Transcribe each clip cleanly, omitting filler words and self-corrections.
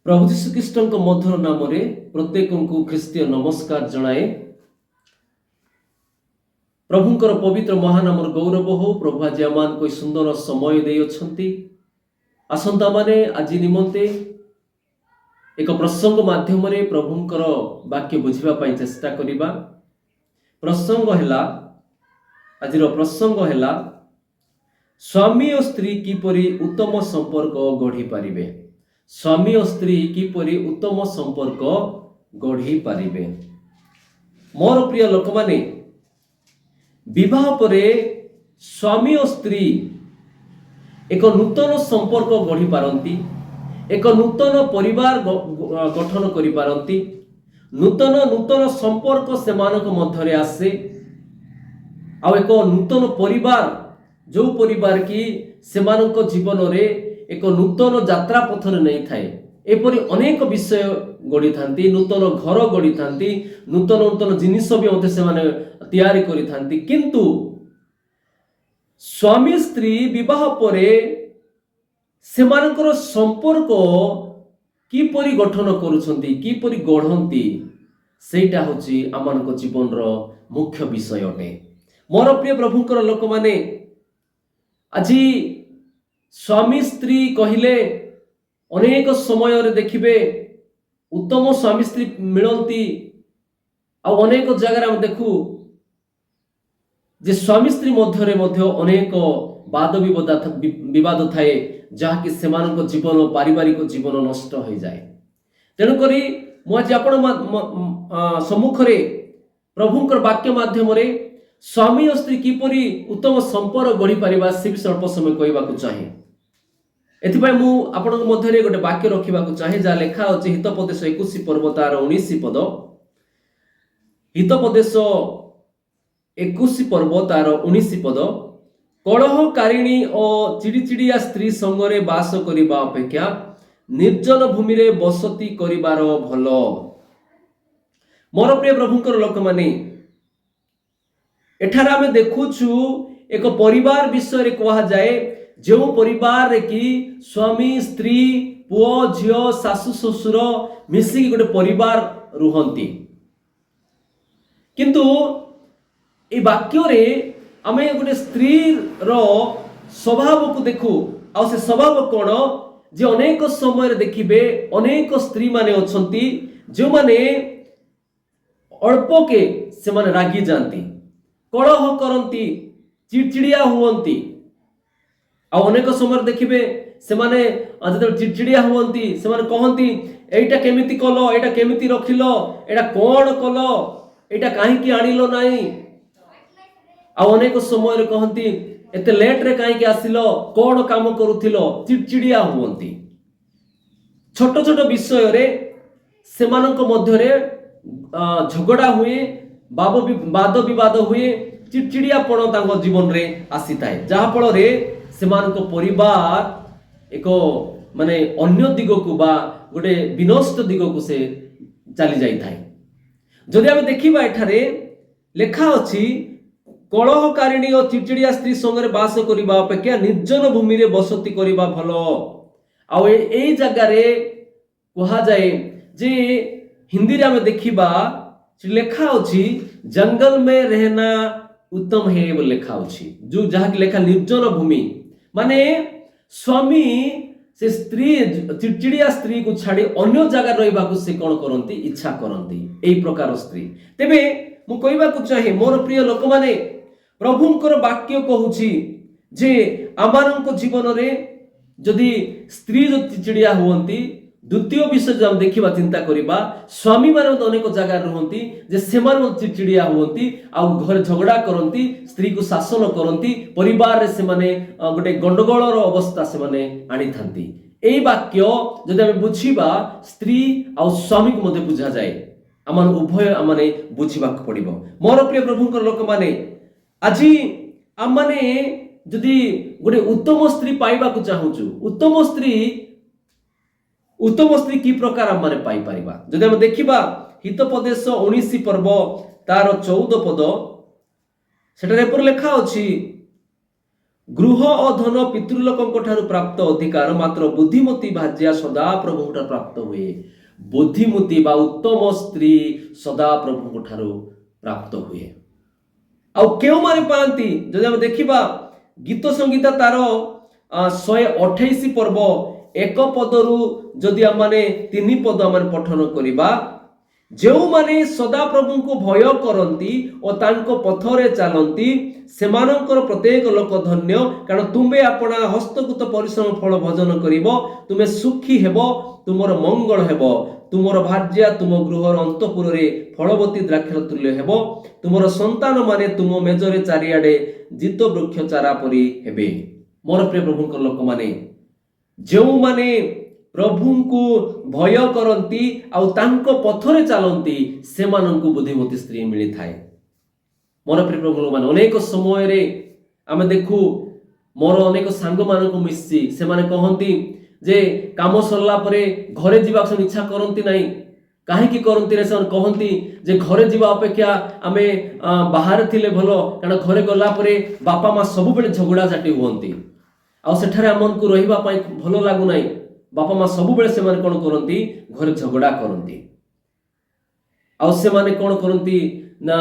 प्रभु जीशुख्रीष्ट मधुर नाम प्रत्येक को ख्रीष्टीय नमस्कार जनाए। प्रभुंकर पवित्र महानाम गौरव हो। प्रभु आज आम कोई सुंदर समय दे आसंता माने आज निमंते एक प्रसंग माध्यम प्रभुंकर वाक्य बुझापी चेष्टा करिबा। प्रसंग है आज प्रसंग है स्वामी और स्त्री किपरि उत्तम संपर्क गढ़ी पारिबे। स्वामी और स्त्री किपरि उत्तम संपर्क गढ़ी पारिबे। मोर प्रिय लोक माने विवाह परे स्वामी और स्त्री एक नूतन संपर्क गढ़ी पारंती, एक नूतन परिवार गठन करि पारंती, नूतन नूतन संपर्क सेमानक मध्यरे आसे आ एक नूतन परिवार जो परिवार की सेमानक जीवन रे एक नूतन यात्रा पथरे नहीं थाए। एपरि अनेक विषय गढ़ी थांती, नूतन घर गढ़ी थांती, नूतन नूतन जिनिस भी मते सेमाने तैयारी करि थांती। किंतु स्वामी स्त्री विवाह परे सेमानकर संपर्क किपरि गठन करुछंती, किपरि गढ़ंती, सेटा होची आमानक जीवन रो मुख्य विषय अटे। मोर प्रिय प्रभुंकर लोक माने आज स्वामी स्त्री कहिले अनेक समय रे देखिबे उत्तम स्वामी स्त्री मिलंती। आ अनेक जगह हम देखू जे स्वामी स्त्री मध्यरे मध्य अनेक वाद विवाद थाए, जहाँकि सेमानक जीवन पारिवारिक जीवन नष्ट हो जाए। तेणुकरी मुझे आपण सम्मुखरे प्रभुंकर वाक्य माध्यम स्वामी और स्त्री किपरि उत्तम संपर्क गढ़ी पारिबा से विषय अल्प समय कहवाक चाहे। एथिपाई मु आपन मध्यरे गोटे वाक्य रखिबाक चाहे जहाँ लेखा अछि हितोपदेश 21 पर्व तार 19 पद। हितोपदेश 21 पर्व तार 19 पद। कलहकारिणी और चिड़िचिड़िया स्त्री संगरे बास करिबा अपेक्षा निर्जन भूमि रे बसती करिबार भल। मोर प्रिय प्रभुंकर लोक माने एठार आमे देखुछु एक परिवार विषय रे कहा जाए, जो परिवार रे कि स्वामी स्त्री पुओ झियो सासु ससुर मिसिकी गोटे परिवार रुहंती। किंतु ए वाक्य रे आमे गोटे स्त्री रो स्वभाव को देखू। आ से स्वभाव कोन जे अनेक समय रे देखिबे अनेक स्त्री माने अछंती जो माने अल्प के से माने रागी जानती, कलह करती, चिड़चिड़िया हुअंती। आ अनेक समय देखिबे से माने जब चिड़चिड़िया हुअंती से माने कहंती एटा केमिति कलो, एटा केमिति रखिलो, एटा कोन कलो, एटा काहे की आनिलो नाही। आ अनेक समय रे कहंती एते लेट रे काहे की आसिलो, कोन काम करूथिलो, चिड़चिड़िया हुअंती। छोट छोट विषय रे सेमानक मध्यरे झगड़ा हुए, वाद विवाद हुए, चिड़चिड़ियापण तांको जीवन रे आसी थाए, जहा फल रे सेमानक परिवार एक माने अन्य दिग को बा गोटे विनष्ट दिग को से चली जाई थाए। जदि आमे देखिबा एठारे लेखा अछि कलहकारिणी और चिड़चिड़िया स्त्री संगे बास करिबा अपेक्षा निर्जन भूमि रे बसती करिबा भलो। आ एई जगह रे कहा जाए जे हिंदी रे आमे देखिबा लेखा अछि जंगल में रहना उत्तम है बोले लेखा अछि, जो जहाँ की लेखा निर्जन भूमि माने स्वामी से स्त्री चिड़चिड़िया स्त्री को छाड़ी अन्य जगह रहिबा को से कोन करंती इच्छा करंती एई प्रकार स्त्री। तेबे मु कहबा को चाहे मोर प्रिय लोक माने प्रभुंकर वाक्य कहूची जे आमानक जीवन रे जदि स्त्री जो चिड़चिड़िया हुअंती, द्वितीय विषय जो हम देखिबा चिंता करिबा स्वामी माने अनेक जगह रहंती जे सेमान चिड़चिड़िया हुअंती आ घर झगड़ा करंती, स्त्री को शासन करंती, परिवार रे से माने गोटे गंडगोल रो अवस्था से माने आनी थांती। एई वाक्य जदि हम बुझिबा स्त्री आ स्वामी को मध्ये बुझा जाए, आमान उभय आमाने बुझिबा पड़िबो। मोर प्रिय प्रभुंकर लोक माने आज आम माने जदि गोटे उत्तम स्त्री पाइबा को चाहूछु, उत्तम स्त्री की प्रकार आम माने पाई परिबा जदि हम देखिबा हितोपदेश 19 पर्व तार 14 पद। सेटारे पर लेखा अछि गृह और धन पितृलोक प्राप्त अधिकार मात्र बुद्धिमती भाज्या सदा प्रभु प्राप्त हुए। बुद्धिमती बा उत्तम स्त्री सदा प्रभु प्राप्त हुए। आउ क्यों माने पांती जदि हम देखिबा गीत संगीत तार 128 पर्व एक पदरु जदि आमने 3 पद आमने पठन करिबा जो माने सदा प्रभु को भय करती और तांको पथरे चलती सेमानंकर प्रत्येक लोक धन्य कारण तुम्हें अपना हस्तकृत परिश्रम फल भजन करिबो तुमे सुखी हेबो तुमर मंगल हेबो तुमर भार्या तुम गृहर अंतपुर रे फलवती द्राक्षर तुल्य हेबो तुमर संतान माने तुम मेजरे चारिआडे जित वृक्ष चारा परी हेबे। मोर प्रिय प्रभुंकर लोक माने जो माने प्रभु को भय करती आउ तांको पथरे चलती सेमानंकु बुद्धिमती स्त्री मिली थाए। मोर प्रिय प्रभु माने अनेक समय रे आमे देखु मोर अनेक सांग मानक मिसी से माने कहंती जे काम सरला परे घरे जीवा इच्छा करंती नाही काहे की करंती रे से कहंती जे घरे जीवा अपेक्षा आमे बाहर थिले भलो कारण घरे गला परे बापा मां सब बेले झगड़ा झाटी हुंती आ सेठारे हमन को रहिबा पई भलो लागु नाही बापा मां सब बेले से माने कोन करंती घरे झगड़ा करंती आ से माने कोन करंती ना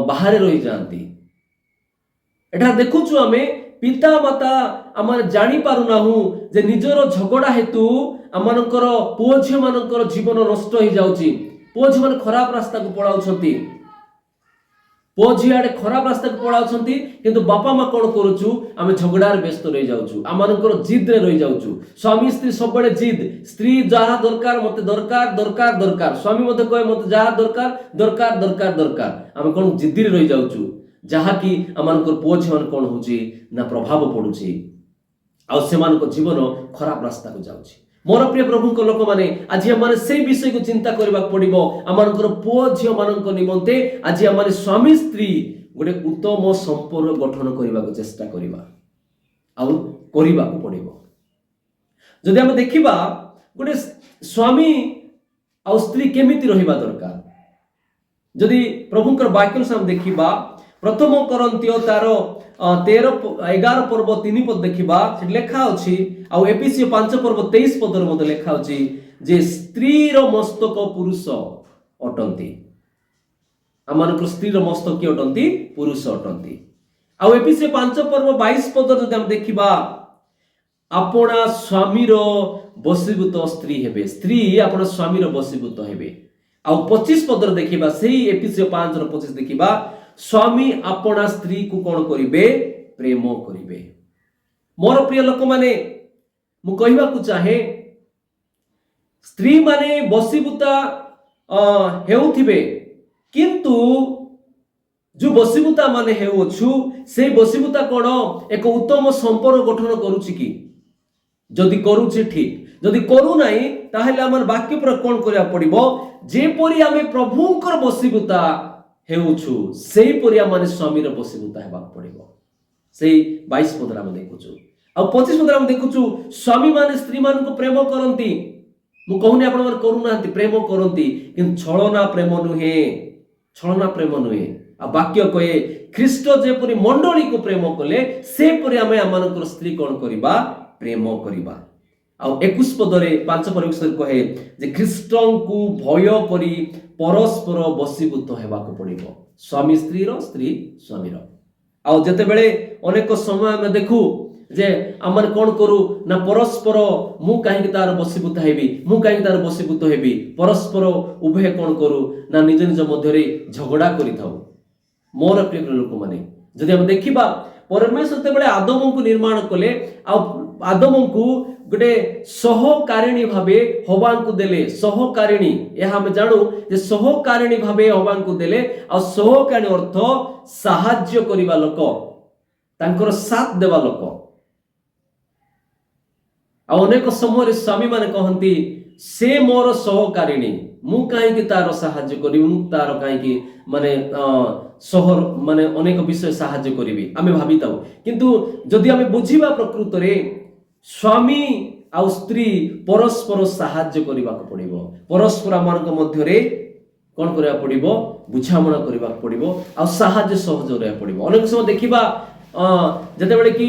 बाहर रही जाती। एठा देखुछु आमे पिता माता आम जानी पारु नाहु जे निजर झगड़ा हेतु आमनकर पुओ झियो मानकर जीवन नष्ट हो जाउची। पुओ झियो माने खराब रास्ता को पळाउछंती पुओ झियो आडे खराब रास्ता को पळाउछंती किंतु बापा मां कोन करूछु आमे झगड़ार व्यस्त रही जाउछु आमनकर जिद रे रही जाउछु। स्वामी स्त्री सब बळे जिद स्त्री जहा दरकार मते दरकार दरकार दरकार स्वामी मते कहे मते जहा दरकार दरकार दरकार दरकार आमे कोन जिद्दी रे रही जाउछु जहा कि आमनकर पुओ झियो मान कोन होची ना प्रभाव पडुची आ सेमानक जीवन खराब रास्ता को जाउची। मोर प्रिय प्रभु को लोक माने आज हमने से विषय को चिंता करबा पड़िबो आमनकर पुओ झियो मानक निमंते आज हमने स्वामी स्त्री गोटे उत्तम संपर्क गठन करबा को चेष्टा करबा आ करबा को पड़िबो। जदि हम देखिबा गोटे स्वामी आ स्त्री केमिति रहिबा दरकार जदि प्रभुकर वाक्य से हम देखिबा प्रथम करंतियो तार 11 पर्व 3 पद देखिबा से लेखा अछि आ एफिसियो 5 पर्व 23 पद रे मते लेखा अछि जे स्त्री रो मस्तक पुरुष अटंती आमानकर स्त्री रो मस्तक के अटंती पुरुष अटंती आ एफिसियो 5 पर्व 22 पद जदि हम देखिबा अपना स्वामी रो बसीभूत स्त्री हेबे स्त्री अपना स्वामी रो बसीभूत हेबे आ 25 पद रे देखिबा सेही एफिसियो 5 रो 25 देखिबा स्वामी अपना स्त्री को कौन करिबे प्रेम करिबे। मोर प्रिय लोक माने मु कहिबा को चाहे स्त्री माने बसीभूता हेउथिबे किंतु जो बसीभूता माने हेउछु से बसीभूता कोन एक उत्तम संपर्क गठन करूछि कि जदि करूछि ठीक जदि करू नाही ताहेले हमर वाक्य पर कोन करिया पड़िबो जेपरि आमे प्रभुकर बसीभूता हेउछु सेही परिया माने स्वामी रो बसीभूता हेबा पड़िबो। सेही 22 पद हम देखुछु आ 25 पद हम देखुछु स्वामी माने स्त्री मान को प्रेम करंती मु कहूनी आपण मन करू नांती प्रेम करंती किंतु छलना प्रेम नुहे आ वाक्य कहे ख्रीष्ट जेपरि मंडली को प्रेम कले से परि आमे आमानकर स्त्री कोन करिबा प्रेम करिबा आ 21 पद रे 5 परिवेश कहे जे ख्रीष्टन को भय करी परस्पर बसीभूत हेबाक पड़िबो स्वामी स्त्री रो स्त्री स्वामी रो आ जते बेले अनेक समय में देखू जे आमर कोन करू ना परस्पर मु काहे तार बसीभूत हेबी मु काहे तार बसीभूत हेबी परस्पर उभय कोन करू ना निज निज मध्य रे झगड़ा करि थाउ। मोर प्रिय लोक माने जदि हम देखिबा परमेश्वर ते बेले आदम को निर्माण कले आ आदम को गोटे सहकारिणी भावे हवांकु देले सहकारिणी यह हम जानू जे सहकारिणी भावे हवांकु देले आ सहकारिणी अर्थ साहाय्य करिबा लोक तांकर साथ देवा लोक आ अनेक समय स्वामी माने कहंती से मोर सहकारिणी मु काहे कि तार साहाय्य करिवु मु तार काहे कि माने सहर माने अनेक विषय साहाय्य करिवि आमे भाबिताउ किंतु जदि आमे बुझिबा प्रकृत रे स्वामी आ स्त्री परस्पर साहाय्य करबा को पड़िबो परस्पर मानक मध्य रे कोन करबा पड़िबो बुझामणा करबा पड़िबो आ साहाय्य सहयोग रे पड़िबो। अनेक समय देखिबा ଯେତେବେଳେ କି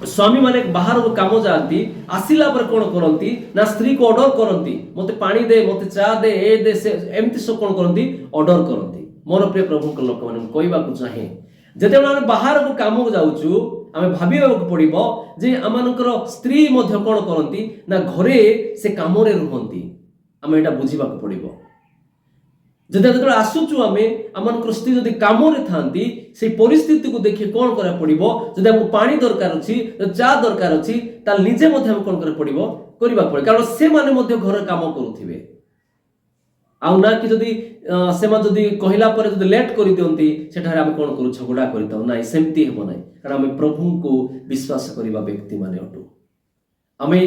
स्वामी माने बाहर को काम जाती आसिला पर कौन करती ना स्त्री को ऑर्डर करती मते पानी दे मते चा दे ए दे से एमती सब कौन करती ऑर्डर करती। मोर प्रिय प्रभु को लोक माने कहबा को चाहे जेतेबेला हम बाहर को काम को जाउछु आमे भाबिबा को पड़िबो जे अमानकर स्त्री मध्य कौन करती ना घरे से काम रे रुहंती आमे एटा बुझिबा को पड़िबो। जेतेबेला आसुचु आमे अमानकर स्त्री जदि काम रे थांती से परिस्थिति को देखि कौन करा पड़िबो जदि हमको पानी दरकार अछि चा दरकार अछि ता निजे मध्य हम कौन करा पड़िबो करबा पड़े कारण से माने मध्य घर काम करूथिबे आ ना कि जदि से मा जदि कहिला पर जदि लेट करि दियंती सेठारे हम कौन करू झगड़ा करिताउ नाही सेमती हेबो नाही कारण हम प्रभु को विश्वास करिबा व्यक्ति माने अटू आमे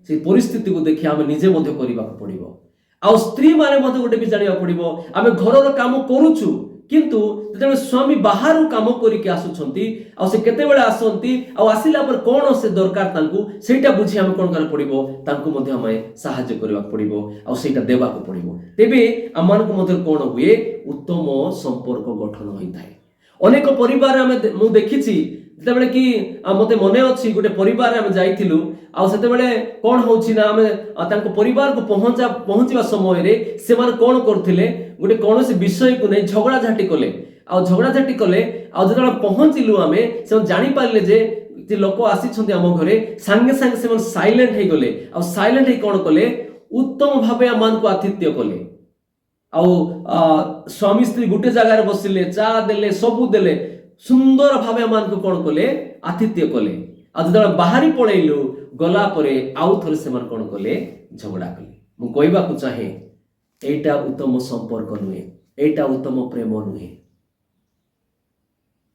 से परिस्थिति को देखि हम निजे मध्य करबा पड़िबो। आ स्त्री माने मध्य गोटे भी जानिबा पड़िबो आमे घरर काम करूछु किंतु जेतेबेले स्वामी बाहर काम करिके आसुछंती आ से केतेबेले आसंती आ आसिला पर कोन से दरकार तांकू सेटा बुझी हम कोन कर पड़िबो तांकू मध्य हमें सहाय्य करबा पड़िबो आ सेटा देबा को पड़िबो तेबे अमान को मध्य कोन हुए उत्तम संपर्क गठन होइताय। अनेक परिवार हमें मु देखिछि जेतेबेले कि मते मने अछि गोटे परिवार हमें जाइथिलु आ सेतेबेले कोन होछि ना हमें तांको परिवार को पहुंचीबा समय रे से मान कोन करथिले गोटे कौनसी विषय को नहीं झगड़ा झाटी कले आ झगड़ा झाटी कले आ जतरा पहुंचिलु आमे से जानि पारले जे लोक आसी आम घरे सांगे सांगे से साइलेंट हे गले आ साइलेंट हे कोन कले उत्तम भाबे आमान को आतिथ्य कले आ स्वामी स्त्री गुटे जगह बसिले चा देले सबु देले सुंदर भाबे आमान को कोन कले आतिथ्य कले आ जतरा बाहरी पळैलु गला परे आउ थरे से मान कोन कले झगड़ा कले। मु कहबा को चाहे एटा उत्तम संपर्क नुहे एटा उत्तम प्रेम नुहे।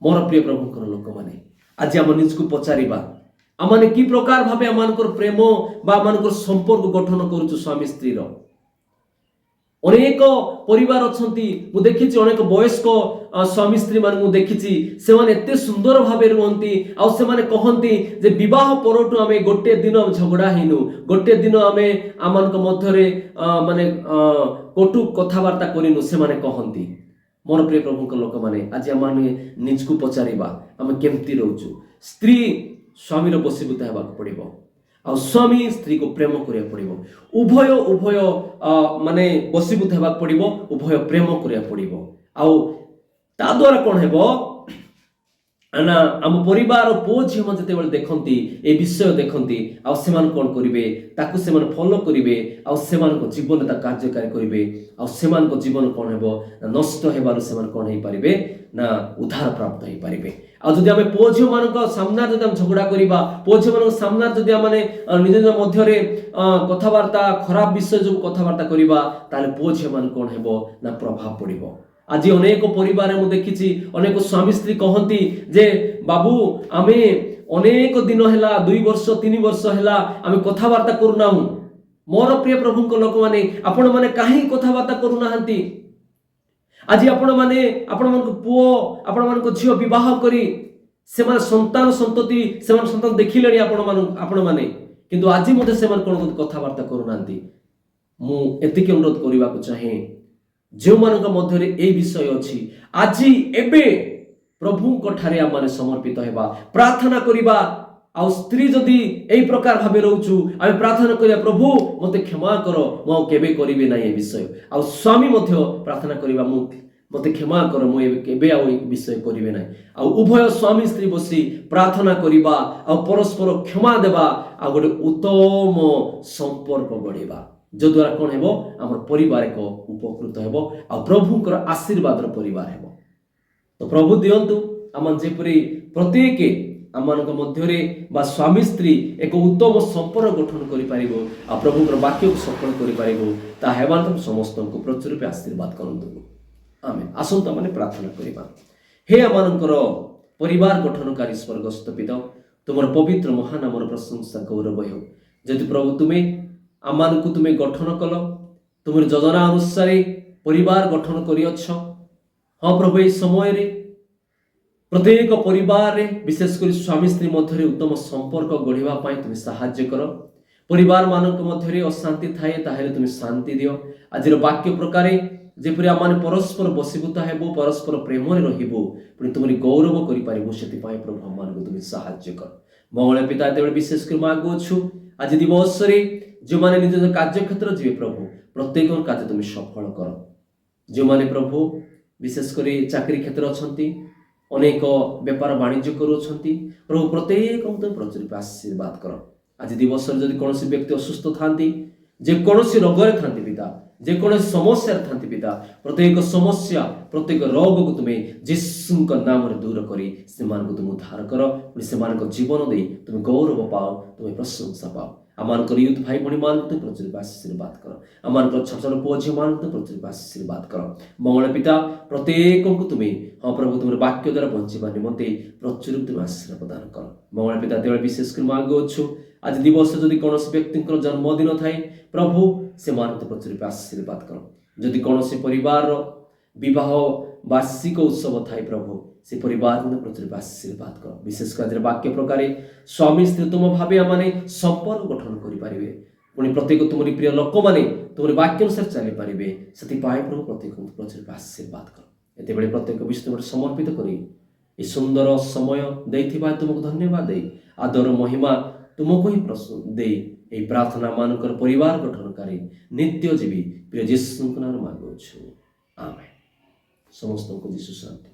मोर प्रिय प्रभु लोक माने आज आम निज को पचारिबा आमाने की प्रकार भाबे आमानकर प्रेम बा आमानकर संपर्क गठन करूछु स्वामी स्त्री रो। अनेक परिवार अछंती मु देखिछि अनेक वयस्क स्वामी स्त्री मान मु देखिछि से माने एते सुंदर भाबे रहंती आ से माने कहंती जे विवाह परटु आमे गोटे दिन झगड़ा हिनु गोटे दिन आमे आमानक मध्यरे माने कटु कथावार्ता करिनु से माने कहंती। मोर प्रिय प्रभु लोक माने आज आमाने निज को पचारिबा आमे केमती रहउछु स्त्री स्वामी रो बसीभूत हेबा पड़िबो आ स्वामी स्त्री को प्रेम करिया पड़िबो उभय माने बसीभूत हेबा पड़िबो उभय प्रेम करिया पड़िबो आ ता द्वारा कोन हेबो ना आम परिवार पुओ झियो मन जेतेबेले देखंती ए विषय देखंती आ सेमान कोन करिवे ताकू सेमान फॉलो करिवे आ सेमान को जीवन ता कार्यकारी करिवे आ सेमान को जीवन कोन हेबो नष्ट हेबारु सेमान कोन हे परिवे ना उद्धार प्राप्त हे परिवे। आ जदि आमे पुओ झियो मानक सामना जदि हम झगड़ा करिबा पुओ झियो मानक सामना जदि माने निज निज मध्यरे कथावार्ता खराब विषय जो कथावार्ता करिबा ताले पुओ झियो मान कोन हेबो ना प्रभाव पड़िबो। आज अनेक परिवार मु देखिछि अनेक स्वामी स्त्री कहंती जे बाबू आमे अनेक दिन हैला 2 वर्ष 3 वर्ष हैला आमे कथावार्ता करूनाहु मोर प्रिय प्रभु को लोक माने आपण माने काहे कथावार्ता करूनाहंती आज आपण माने को पुओ आपण मान को झियो विवाह करी से माने संतान संतति से माने संतान देखिलेनी आपण माने किंतु आज मते से माने कोन कथावार्ता करूनाहंती। मु एतिके अनुरोध करिबा को चाहे जो मानक मध्यरे ए विषय अछि आज एबे प्रभु को ठारे आमाने समर्पित हेबा प्रार्थना करिबा आ स्त्री जदि एई प्रकार भाबे रहउछु आमे प्रार्थना करिया प्रभु मते क्षमा करो मो केबे करिवे नै ए विषय आ स्वामी मध्य प्रार्थना करिबा मु मते क्षमा करो मो केबे आ ए विषय करिवे नै आ उभय स्वामी स्त्री बसी प्रार्थना करिबा आ परस्पर क्षमा देबा आ गोटे उत्तम संपर्क गढिबा जो द्वारा कौन हेबो हमर परिवार को उपकृत हेबो आ प्रभुकर आशीर्वाद परिवार हेबो। तो प्रभु दियंतु आमन जेपरि प्रत्येक आमनक मध्यरे बा स्वामी स्त्री एक उत्तम संपर्क गठन करि पारिबो आ प्रभुकर वाक्य को सफल करि पारिबो ता हेबान समस्त को प्रचुर रूपे आशीर्वाद करंतु आमेन। आसंत माने प्रार्थना करिबा। हे आमनकर परिवार गठनकारी स्वर्गस्थ पिता तुमर पवित्र महानामर प्रशंसा गौरव हो जदि प्रभु तुमे आमान को तुम्हें गठन कल तुम योजना अनुसार परिवार गठन करियछ। हाँ प्रभु ए समय रे प्रत्येक परिवार रे विशेष कर स्वामी स्त्री मध्य उत्तम संपर्क गढ़िबा पई तुम सहाय्य कर। परिवार मानक मध्य अशांति थाए ताहेले तुम शांति दियो। आजिर वाक्य प्रकार ଯେପରି ଆମମାନେ ପରସ୍ପର ବଶୀଭୂତ ହେବୁ, ପରସ୍ପର ପ୍ରେମରେ ରହିବୁ, ପୁଣି ତୁମରି ଗୌରବ କରିପାରିବୁ। ସେଥିପାଇଁ ପ୍ରଭୁ ଆମମାନଙ୍କୁ ତୁମେ ସାହାଯ୍ୟ କର। ମଙ୍ଗଳ ପିତା, ଯେତେବେଳେ ବିଶେଷ କରି ମାଗୁଅଛୁ ଆଜି ଦିବସରେ ଯେଉଁମାନେ ନିଜ ନିଜ କାର୍ଯ୍ୟକ୍ଷେତ୍ର ଯିବେ ପ୍ରଭୁ, ପ୍ରତ୍ୟେକଙ୍କ କାର୍ଯ୍ୟ ତୁମେ ସଫଳ କର। ଯେଉଁମାନେ ପ୍ରଭୁ ବିଶେଷ କରି ଚାକିରି କ୍ଷେତ୍ର ଅଛନ୍ତି, ଅନେକ ବେପାର ବାଣିଜ୍ୟ କରୁଅଛନ୍ତି ପ୍ରଭୁ, ପ୍ରତ୍ୟେକଙ୍କୁ ତୁମେ ପ୍ରଚୁର ଆଶୀର୍ବାଦ କର। ଆଜି ଦିବସରେ ଯଦି କୌଣସି ବ୍ୟକ୍ତି ଅସୁସ୍ଥ ଥାନ୍ତି, ଯେକୌଣସି ରୋଗରେ ଥାନ୍ତି ପିତା, ଯେକୌଣସି ସମସ୍ୟାରେ ଥାନ୍ତି ପିତା, ପ୍ରତ୍ୟେକ ସମସ୍ୟା ପ୍ରତ୍ୟେକ ରୋଗକୁ ତୁମେ ଯୀଶୁଙ୍କ ନାମରେ ଦୂର କରି ସେମାନଙ୍କୁ ତୁମେ ଉଦ୍ଧାର କର। ସେମାନଙ୍କ ଜୀବନ ଦେଇ ତୁମେ ଗୌରବ ପାଅ, ତୁମେ ପ୍ରଶଂସା ପାଅ। ଆମମାନଙ୍କର ୟୁଥ ଭାଇ ଭଉଣୀମାନଙ୍କୁ ତୁମେ ପ୍ରଚୁର ଆଶୀର୍ବାଦ କର। ଆମମାନଙ୍କର ଛୋଟ ଛୋଟ ପୁଅ ଝିଅମାନଙ୍କୁ ତୁମେ ପ୍ରଚୁର ଆଶୀର୍ବାଦ କର। ମଙ୍ଗଳ ପିତା, ପ୍ରତ୍ୟେକଙ୍କୁ ତୁମେ ପ୍ରଭୁ ତୁମର ବାକ୍ୟ ଦ୍ୱାରା ବଞ୍ଚିବା ନିମନ୍ତେ ପ୍ରଚୁର ତୁମେ ଆଶୀର୍ବାଦ ପ୍ରଦାନ କର। ମଙ୍ଗଳ ପିତା, ତେବେଳେ ବିଶେଷ କରି ମାଗୁଅଛୁ ଆଜି ଦିବସ ଯଦି କୌଣସି ବ୍ୟକ୍ତିଙ୍କର ଜନ୍ମଦିନ ଥାଏ ପ୍ରଭୁ, ସେମାନଙ୍କୁ ପ୍ରଚୁର ଆଶୀର୍ବାଦ କର। ଯଦି କୌଣସି ପରିବାରର ବିବାହ ବାର୍ଷିକ ଉତ୍ସବ ଥାଏ ପ୍ରଭୁ, ସେ ପରିବାରକୁ ପ୍ରଚୁର ଆଶୀର୍ବାଦ କର। ବିଶେଷ କରି ଆଜିର ବାକ୍ୟ ପ୍ରକାରେ ସ୍ୱାମୀ ସ୍ତ୍ରୀ ତୁମ ଭାବେ ଆମମାନେ ସମ୍ପର୍କ ଗଠନ କରିପାରିବେ, ପୁଣି ପ୍ରତ୍ୟେକ ତୁମରି ପ୍ରିୟ ଲୋକମାନେ ତୁମର ବାକ୍ୟ ଅନୁସାରେ ଚାଲିପାରିବେ। ସେଥିପାଇଁ ପ୍ରଭୁ ପ୍ରତ୍ୟେକଙ୍କୁ ପ୍ରଚୁର ଆଶୀର୍ବାଦ କର। ଏତେବେଳେ ପ୍ରତ୍ୟେକ ବିଷୟ ସମର୍ପିତ କରି ଏ ସୁନ୍ଦର ସମୟ ଦେଇଥିବା ତୁମକୁ ଧନ୍ୟବାଦ ଦେଇ ଆଦର ମହିମା ତୁମକୁ ହିଁ ଦେଇ ଏହି ପ୍ରାର୍ଥନା ମାନଙ୍କର ପରିବାର ଗଠନକାରୀ ନିତ୍ୟଜୀବୀ ପ୍ରିୟ ଯୀଶୁଙ୍କ ନାମରେ ମାଗୁଅଛୁ, ଆମେନ୍। ସମସ୍ତଙ୍କୁ ଯୀଶୁ ଶାନ୍ତି।